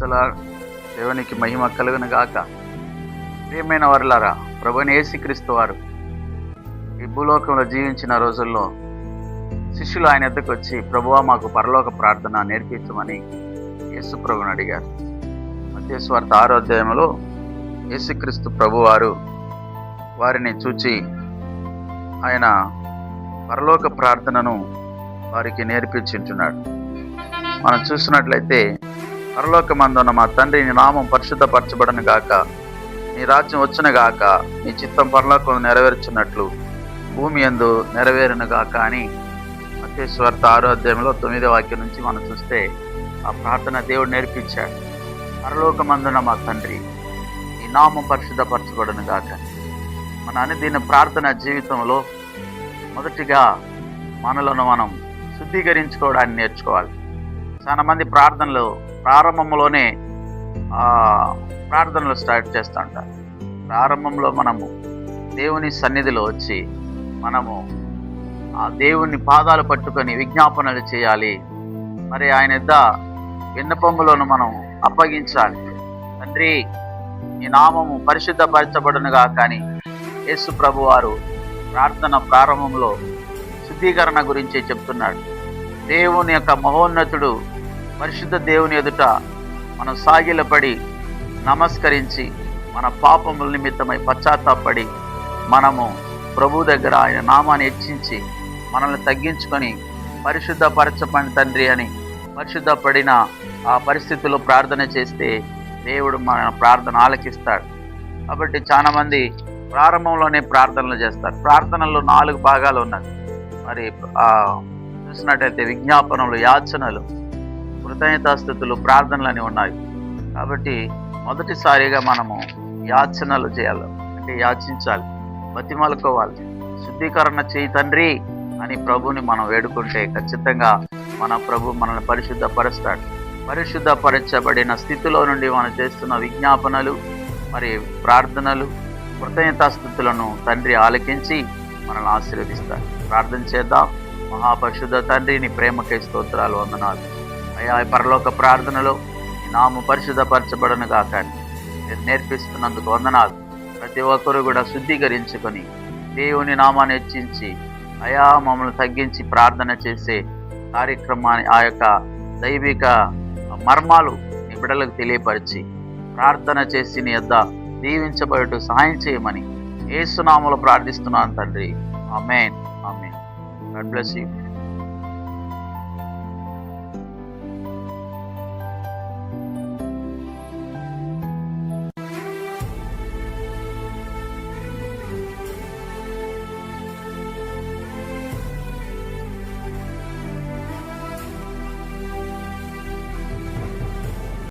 ప్రైస్తలా దేవునికి మహిమ కలుగును గాక. ప్రియమైన వారులారా, ప్రభువైన యేసుక్రీస్తు వారు ఈ భూలోకంలో జీవించిన రోజుల్లో శిష్యులు ఆయన వద్దకు వచ్చి, ప్రభువా మాకు పరలోక ప్రార్థన నేర్పించమని యేసు ప్రభుని అడిగారు. మత్తయి సువార్త 6వ అధ్యాయంలో యేసుక్రీస్తు ప్రభువారు వారిని చూచి ఆయన పరలోక ప్రార్థనను వారికి నేర్పించుంటున్నాడు. మనం చూసినట్లయితే, పరలోకమందున్న మా తండ్రి, నీ నామం పరిశుద్ధపరచబడను గాక, నీ రాజ్యం వచ్చును గాక, నీ చిత్తం పరలోకం నెరవేర్చున్నట్లు భూమి యందు నెరవేరును గాక అని మత్తయి సువార్త 6వ అధ్యాయంలో 9వ వాక్యం నుంచి మనం చూస్తే ఆ ప్రార్థన దేవుడు నేర్పించాడు. పరలోకమందున్న మా తండ్రి, నీ నామం పరిశుద్ధపరచబడను గాక. మన అనుదిన ప్రార్థన జీవితంలో మొదటిగా మనలను మనం శుద్ధీకరించుకోవడాన్ని నేర్చుకోవాలి. చాలా మంది ప్రారంభంలోనే ప్రార్థనలు స్టార్ట్ చేస్తూ ఉంటారు. ప్రారంభంలో మనము దేవుని సన్నిధిలో వచ్చి మనము ఆ దేవుని పాదాలు పట్టుకొని విజ్ఞాపనలు చేయాలి. మరి ఆయన యొద్ద విన్నపములను మనం అప్పగించాలి. తండ్రి, నీ నామము పరిశుద్ధపరచబడునుగా. కానీ యేసు ప్రభు వారు ప్రార్థన ప్రారంభంలో శుద్ధీకరణ గురించి చెప్తున్నాడు. దేవుని యొక్క మహోన్నతుడు పరిశుద్ధ దేవుని ఎదుట మనం సాగిలపడి నమస్కరించి మన పాపముల నిమిత్తమై పశ్చాత్తాపడి మనము ప్రభు దగ్గర ఆయన నామాన్ని హెచ్చించి మనల్ని తగ్గించుకొని పరిశుద్ధపరచబడిన తండ్రి అని పరిశుద్ధపడిన ఆ పరిస్థితిలో ప్రార్థన చేస్తే దేవుడు మన ప్రార్థన ఆలకిస్తాడు. కాబట్టి చాలా మంది ప్రారంభంలోనే ప్రార్థనలు చేస్తారు. ప్రార్థనలో 4 భాగాలు ఉన్నాయి. మరి చూసినట్టయితే విజ్ఞాపనలు, యాచనలు, కృతజ్ఞతాస్తుతులు, ప్రార్థనలు అని ఉన్నాయి. కాబట్టి మొదటిసారిగా మనము యాచనలు చేయాలి. అంటే యాచించాలి, బతిమలుకోవాలి. శుద్ధీకరణ చేయి తండ్రి అని ప్రభుని మనం వేడుకుంటే ఖచ్చితంగా మన ప్రభు మనల్ని పరిశుద్ధపరుస్తాడు. పరిశుద్ధపరచబడిన స్థితిలో నుండి మనం చేస్తున్న విజ్ఞాపనలు, మరి ప్రార్థనలు, కృతజ్ఞతాస్తుతులను తండ్రి ఆలకించి మనల్ని ఆశీర్వదిస్తాడు. ప్రార్థన చేద్దాం. మహాపరిశుద్ధ తండ్రి, నీ ప్రేమకై స్తోత్రాలు, వందనాలు అయ్యా. పరలోక ప్రార్థనలో నీ నామం పరిశుద్ధపరచబడను గాక మీరు నేర్పిస్తున్నందుకు వందనాలు. ప్రతి ఒక్కరు కూడా శుద్ధీకరించుకొని దేవుని నామాన్ని హెచ్చించి అయా మమ్మల్ని తగ్గించి ప్రార్థన చేసే కార్యక్రమాన్ని, ఆ యొక్క దైవిక మర్మాలు నీ బిడ్డలకు తెలియపరిచి ప్రార్థన చేసి నీ యొద్ద దీవించబడుటకు సహాయం చేయమని యేసు నామములో ప్రార్థిస్తున్నాను తండ్రి. ఆమేన్. ఆమేన్. God bless you.